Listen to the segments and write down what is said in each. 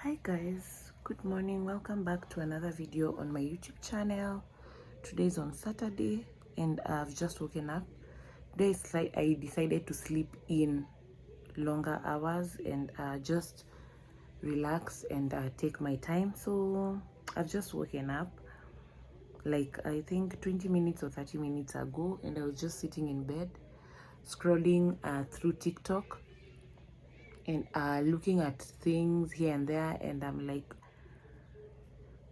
Hi guys, good morning. Welcome back to another video on my YouTube channel. Today is on Saturday and I've just woken up. Today is like I decided to sleep in longer hours and just relax and take my time. So I've just woken up like I think 20 minutes or 30 minutes ago, and I was just sitting in bed scrolling through TikTok and looking at things here and there, and I'm like,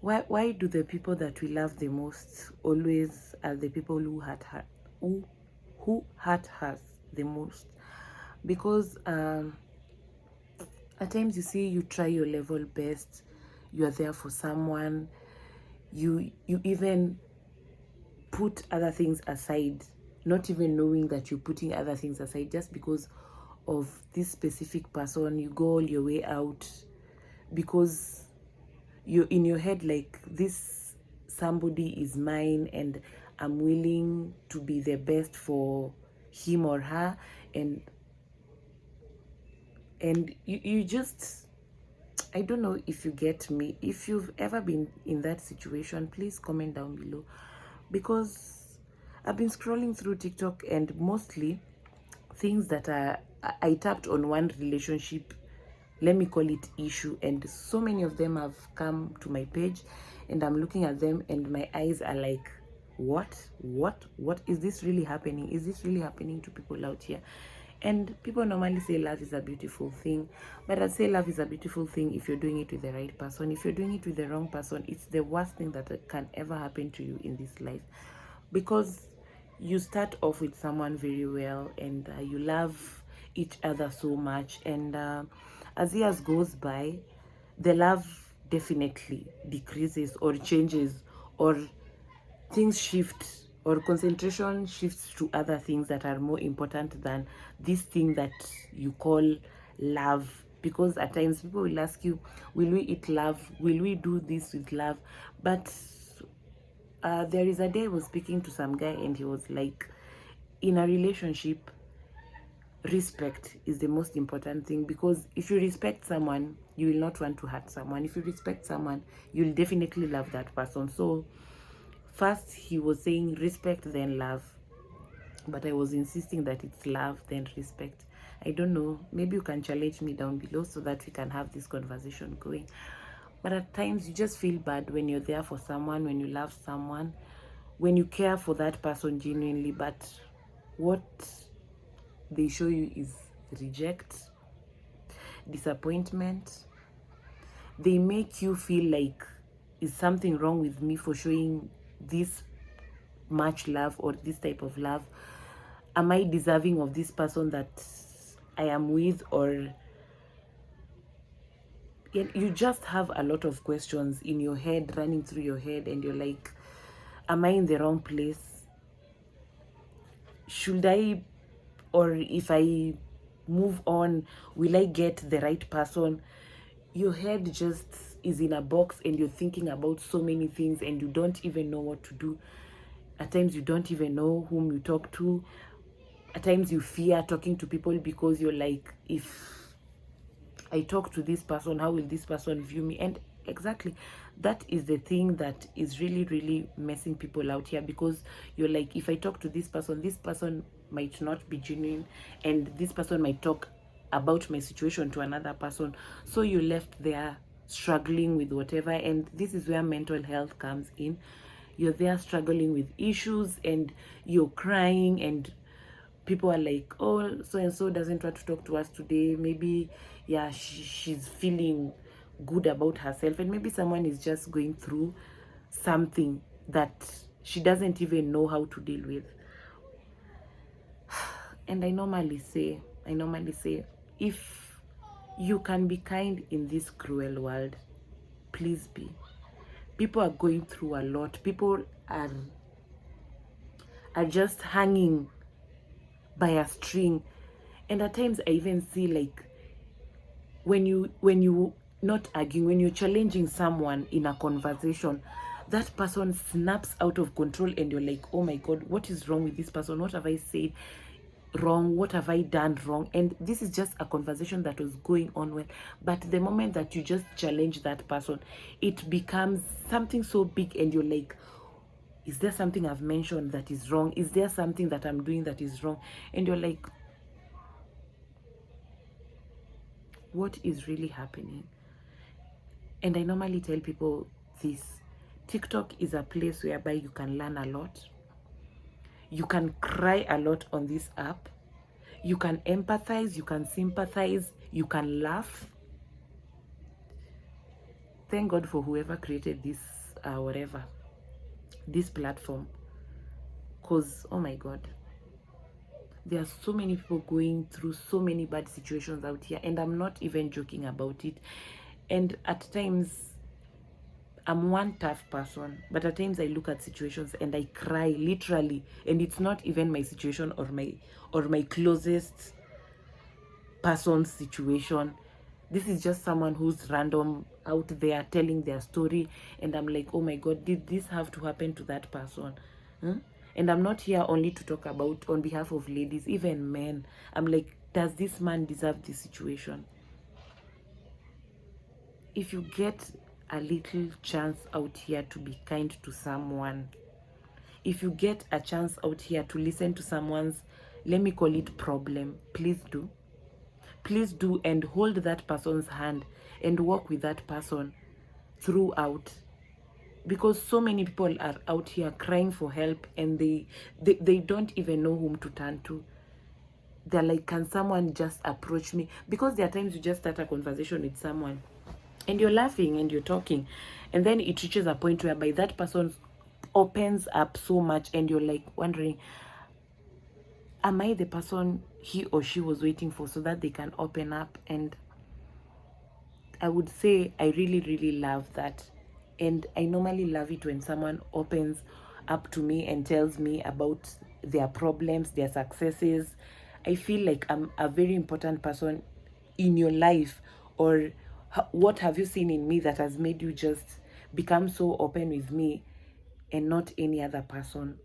why do the people that we love the most always are the people who hurt us the most? Because at times you see, you try your level best, you are there for someone, you even put other things aside, not even knowing that you're putting other things aside just because of this specific person. You go all your way out because you're in your head like, this somebody is mine and I'm willing to be the best for him or her, and you just, I don't know if you get me. If you've ever been in that situation, please comment down below, because I've been scrolling through TikTok and mostly things that I tapped on one relationship, let me call it issue, and so many of them have come to my page and I'm looking at them and my eyes are like, what is this really happening? Is this really happening to people out here? And people normally say love is a beautiful thing, but I'd say love is a beautiful thing if you're doing it with the right person. If you're doing it with the wrong person, it's the worst thing that can ever happen to you in this life, because you start off with someone very well and you love each other so much, and as years goes by, the love definitely decreases or changes, or things shift, or concentration shifts to other things that are more important than this thing that you call love. Because at times people will ask you, will we eat love, will we do this with love? But there is a day I was speaking to some guy and he was like, in a relationship, respect is the most important thing, because if you respect someone, you will not want to hurt someone. If you respect someone, you'll definitely love that person. So first he was saying respect then love, but I was insisting that it's love then respect. I don't know, maybe you can challenge me down below so that we can have this conversation going. But at times you just feel bad when you're there for someone, when you love someone, when you care for that person genuinely, but what they show you is reject, disappointment. They make you feel like, is something wrong with me for showing this much love or this type of love? Am I deserving of this person that I am with? Or you just have a lot of questions in your head, running through your head, and you're like, am I in the wrong place? Should I, or if I move on, will I get the right person? Your head just is in a box and you're thinking about so many things and you don't even know what to do. At times you don't even know whom you talk to. At times you fear talking to people because you're like, if I talk to this person, how will this person view me? And exactly, that is the thing that is really messing people out here, because you're like, if I talk to this person might not be genuine, and this person might talk about my situation to another person. So you're left there struggling with whatever, and this is where mental health comes in. You're there struggling with issues and you're crying, and people are like, oh, so and so doesn't want to talk to us today. Maybe, yeah, she's feeling good about herself, and maybe someone is just going through something that she doesn't even know how to deal with. And I normally say, if you can be kind in this cruel world, please be. People are going through a lot. People are just hanging by a string, and at times I even see, like, when you not arguing, when you're challenging someone in a conversation, that person snaps out of control and you're like, oh my god, what is wrong with this person? What have I said? wrong? What have I done wrong? And this is just a conversation that was going on well. But the moment that you just challenge that person, it becomes something so big, and you're like, is there something I've mentioned that is wrong? Is there something that I'm doing that is wrong? And you're like, what is really happening? And I normally tell people this: TikTok is a place whereby you can learn a lot. You can cry a lot on this app. You can empathize, you can sympathize, you can laugh. Thank God for whoever created this, this platform. Because, oh my God, there are so many people going through so many bad situations out here, and I'm not even joking about it. And at times, I'm one tough person, but at times I look at situations and I cry literally, and it's not even my situation or my closest person's situation. This is just someone who's random out there telling their story, and I'm like, oh my God, did this have to happen to that person? And I'm not here only to talk about on behalf of ladies, even men. I'm like, does this man deserve this situation? If you get a little chance out here to be kind to someone, if you get a chance out here to listen to someone's, let me call it problem, please do. Please do, and hold that person's hand and walk with that person throughout. Because so many people are out here crying for help, and they don't even know whom to turn to. They're like, can someone just approach me? Because there are times you just start a conversation with someone and you're laughing and you're talking, and then it reaches a point whereby that person opens up so much, and you're like wondering, am I the person he or she was waiting for so that they can open up? And I would say I really, really love that. And I normally love it when someone opens up to me and tells me about their problems, their successes. I feel like I'm a very important person in your life. Or what have you seen in me that has made you just become so open with me and not any other person?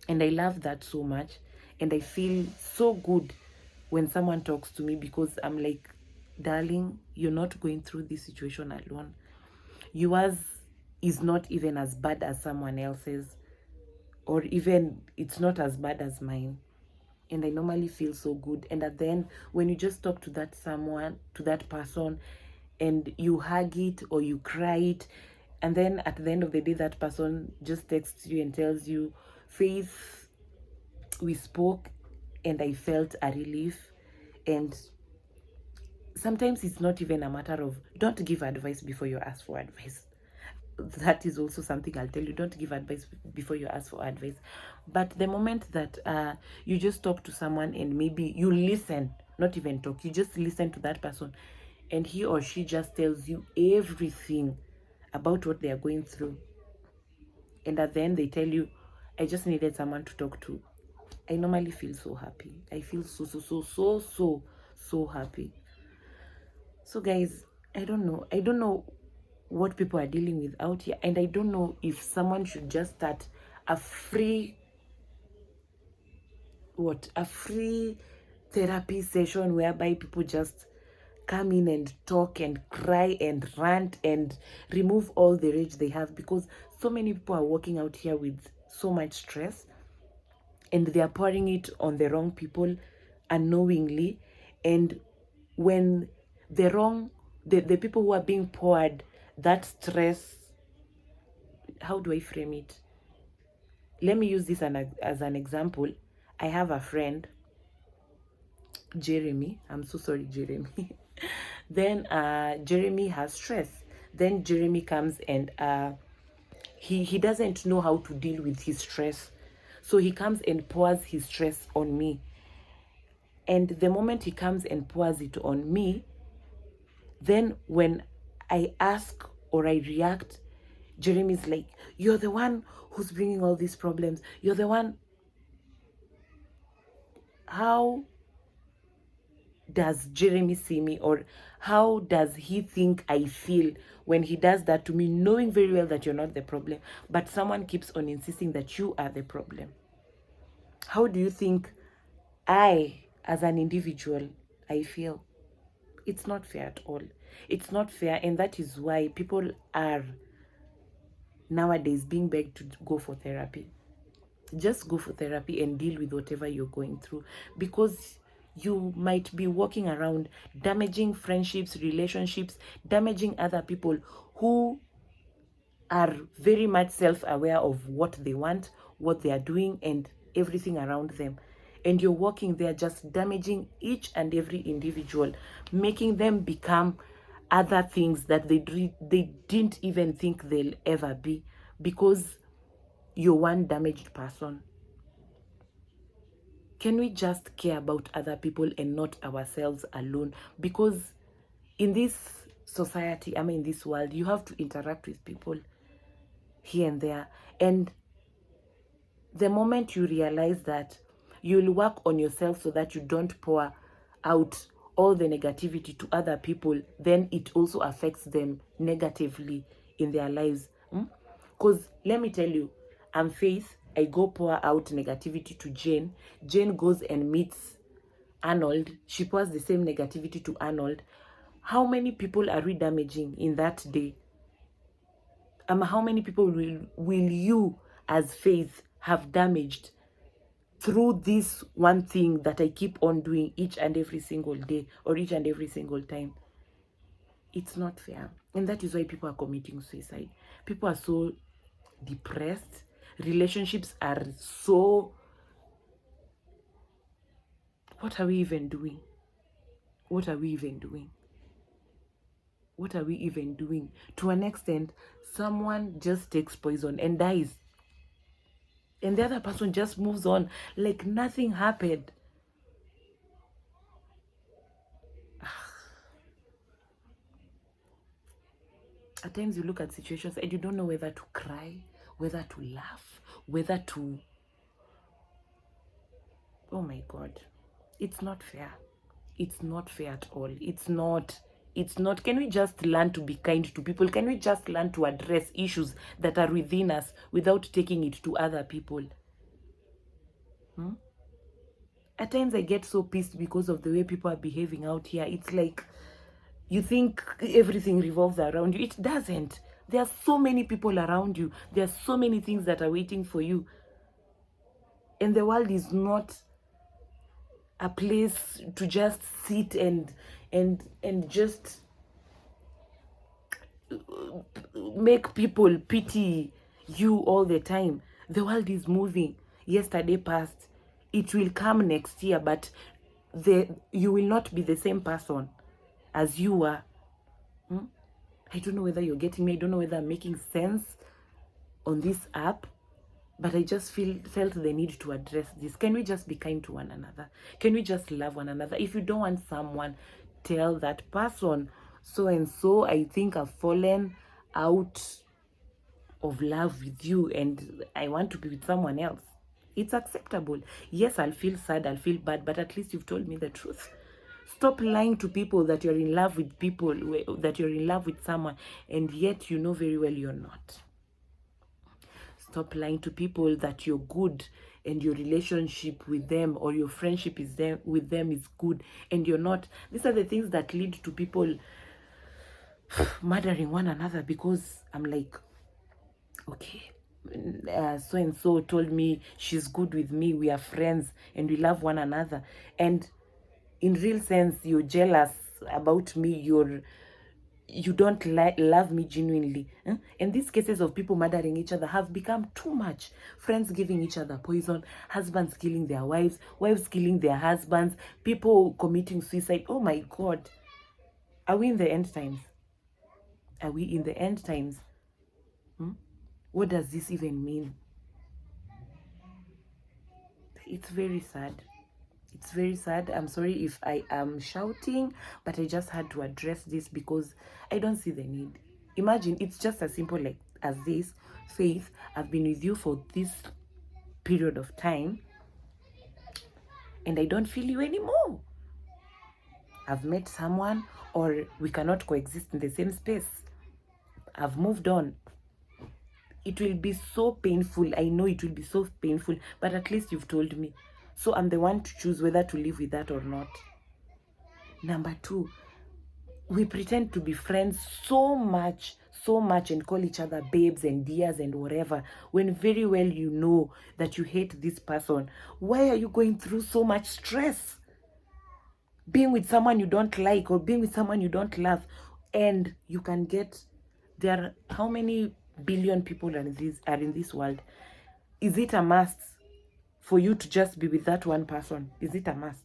And I love that so much. And I feel so good when someone talks to me, because I'm like, darling, you're not going through this situation alone. Yours is not even as bad as someone else's, or even it's not as bad as mine. And I normally feel so good. And at the end, when you just talk to that someone, to that person, and you hug it or you cry it, and then at the end of the day, that person just texts you and tells you, Faith, we spoke and I felt a relief. And sometimes it's not even a matter of, don't give advice before you ask for advice. That is also something I'll tell you. Don't give advice before you ask for advice. But the moment that you just talk to someone and maybe you listen, not even talk, you just listen to that person, and he or she just tells you everything about what they are going through, and at the end they tell you, I just needed someone to talk to, I normally feel so happy. I feel so happy. So guys, I don't know what people are dealing with out here, and I don't know if someone should just start a free therapy session whereby people just come in and talk and cry and rant and remove all the rage they have, because so many people are walking out here with so much stress, and they are pouring it on the wrong people unknowingly. And when the people who are being poured that stress, how do I frame it? Let me use this as an example. I have a friend, Jeremy. I'm so sorry, Jeremy. Then Jeremy has stress. Then Jeremy comes and he doesn't know how to deal with his stress. So he comes and pours his stress on me. And the moment he comes and pours it on me, then when I ask or I react, Jeremy's like, you're the one who's bringing all these problems. You're the one. How does Jeremy see me, or how does he think I feel when he does that to me, knowing very well that you're not the problem, but someone keeps on insisting that you are the problem? How do you think I, as an individual, I feel it's not fair at all. It's not fair, and that is why people are nowadays being begged to go for therapy. Just go for therapy and deal with whatever you're going through, because you might be walking around damaging friendships, relationships, damaging other people who are very much self-aware of what they want, what they are doing, and everything around them. And you're walking there just damaging each and every individual, making them become other things that they didn't even think they'll ever be, because you're one damaged person. Can we just care about other people and not ourselves alone? Because in this society, I mean, in this world, you have to interact with people here and there. And the moment you realize that, you'll work on yourself so that you don't pour out all the negativity to other people, then it also affects them negatively in their lives. Because let me tell you, I'm Faith. I go pour out negativity to Jane. Jane goes and meets Arnold. She pours the same negativity to Arnold. How many people are we damaging in that day? How many people will you as Faith have damaged through this one thing that I keep on doing each and every single day or each and every single time? It's not fair. And that is why people are committing suicide. People are so depressed. Relationships are so... What are we even doing? What are we even doing? What are we even doing? To an extent, someone just takes poison and dies. And the other person just moves on like nothing happened. At times you look at situations and you don't know whether to cry, whether to laugh, whether to... Oh my God. It's not fair. It's not fair at all. It's not. Can we just learn to be kind to people? Can we just learn to address issues that are within us without taking it to other people? At times I get so pissed because of the way people are behaving out here. It's like you think everything revolves around you. It doesn't. There are so many people around you. There are so many things that are waiting for you. And the world is not a place to just sit and just make people pity you all the time. The world is moving. Yesterday passed. It will come next year, but you will not be the same person as you were. I don't know whether you're getting me. I don't know whether I'm making sense on this app, but I just felt the need to address this. Can we just be kind to one another? Can we just love one another? If you don't want someone, tell that person, so and so, I think I've fallen out of love with you and I want to be with someone else. It's acceptable. Yes, I'll feel sad, I'll feel bad, but at least you've told me the truth. Stop lying to people that you're in love with people, that you're in love with someone, and yet you know very well you're not. Stop lying to people that you're good and your relationship with them or your friendship with them is good and you're not. These are the things that lead to people murdering one another, because I'm like, okay, so and so told me she's good with me, we are friends and we love one another, and in real sense you're jealous about me, you don't love me genuinely. And these cases of people murdering each other have become too much. Friends giving each other poison, husbands killing their wives, wives killing their husbands, people committing suicide. Oh my God. Are we in the end times? Are we in the end times? What does this even mean? It's very sad. It's very sad. I'm sorry if I am shouting, but I just had to address this because I don't see the need. Imagine, it's just as simple like as this. Faith, I've been with you for this period of time and I don't feel you anymore. I've met someone, or we cannot coexist in the same space. I've moved on. It will be so painful. I know it will be so painful, but at least you've told me. So I'm the one to choose whether to live with that or not. Number two, we pretend to be friends so much, and call each other babes and dears and whatever, when very well you know that you hate this person. Why are you going through so much stress being with someone you don't like or being with someone you don't love? And you can get, there are how many billion people are in this world? Is it a must for you to just be with that one person? Is it a must?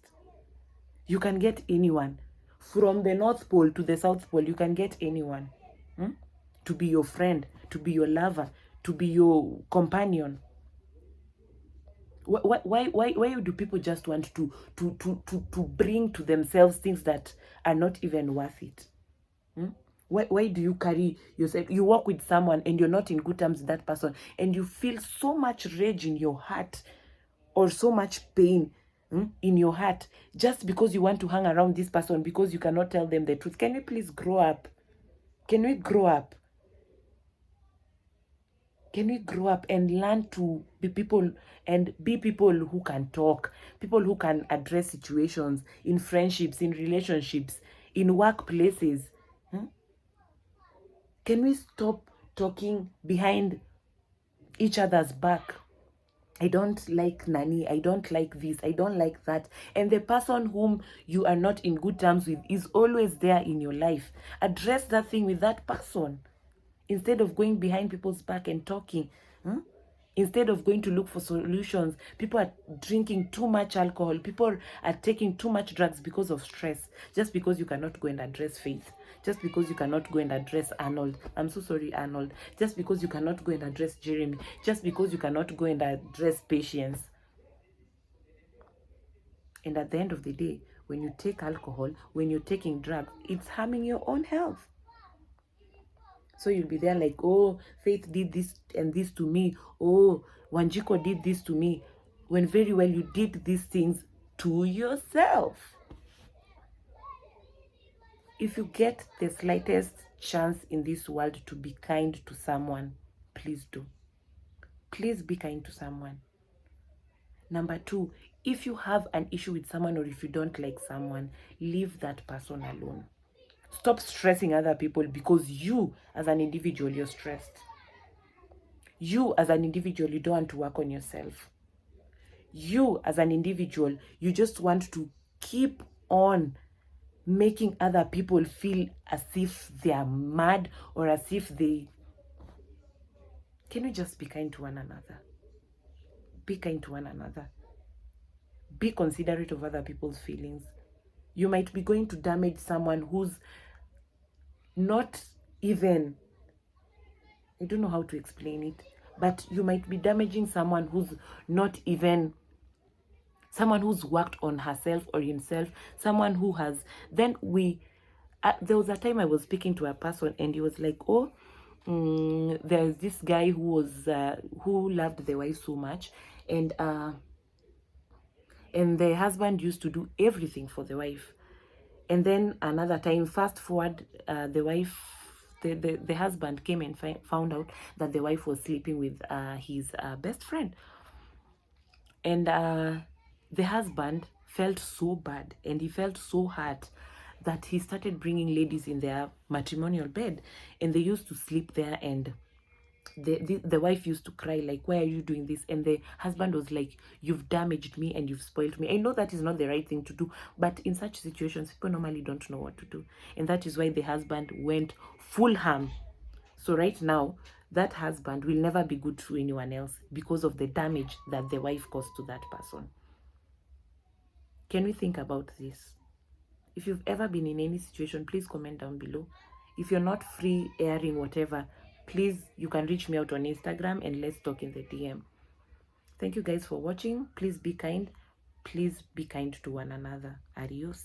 You can get anyone. From the North Pole to the South Pole, you can get anyone to be your friend, to be your lover, to be your companion. Why do people just want to bring to themselves things that are not even worth it? Why do you carry yourself? You walk with someone and you're not in good terms with that person, and you feel so much rage in your heart or so much pain in your heart just because you want to hang around this person, because you cannot tell them the truth. Can we please grow up? Can we grow up? Can we grow up and learn to be people, and be people who can talk, people who can address situations in friendships, in relationships, in workplaces? Can we stop talking behind each other's back? I don't like Nani, I don't like this, I don't like that. And the person whom you are not in good terms with is always there in your life. Address that thing with that person instead of going behind people's back and talking. Instead of going to look for solutions. People are drinking too much alcohol. People are taking too much drugs because of stress. Just because you cannot go and address Faith. Just because you cannot go and address Arnold. I'm so sorry, Arnold. Just because you cannot go and address Jeremy. Just because you cannot go and address Patience. And at the end of the day, when you take alcohol, when you're taking drugs, it's harming your own health. So you'll be there like, oh, Faith did this and this to me. Oh, Wanjiko did this to me. When very well you did these things to yourself. If you get the slightest chance in this world to be kind to someone, please do. Please be kind to someone. Number two, if you have an issue with someone or if you don't like someone, leave that person alone. Stop stressing other people because you, as an individual, you're stressed. You, as an individual, you don't want to work on yourself. You, as an individual, you just want to keep on making other people feel as if they are mad or as if they... Can we just be kind to one another? Be kind to one another. Be considerate of other people's feelings. You might be going to damage someone who's not even... I don't know how to explain it, but you might be damaging someone who's not even... someone who's worked on herself or himself, someone who has... Then there was a time I was speaking to a person and he was like, oh, there's this guy who loved the wife so much, and the husband used to do everything for the wife. And then another time, fast forward, the husband came and found out that the wife was sleeping with his best friend. And the husband felt so bad and he felt so hurt that he started bringing ladies in their matrimonial bed, and they used to sleep there, and the wife used to cry like, why are you doing this? And the husband was like, you've damaged me and you've spoiled me. I know that is not the right thing to do, but in such situations people normally don't know what to do, and that is why the husband went full ham. So right now that husband will never be good to anyone else because of the damage that the wife caused to that person. Can we think about this? If you've ever been in any situation, please comment down below. If you're not free airing whatever, please, you can reach me out on Instagram and let's talk in the DM. Thank you guys for watching. Please be kind. Please be kind to one another. Adios.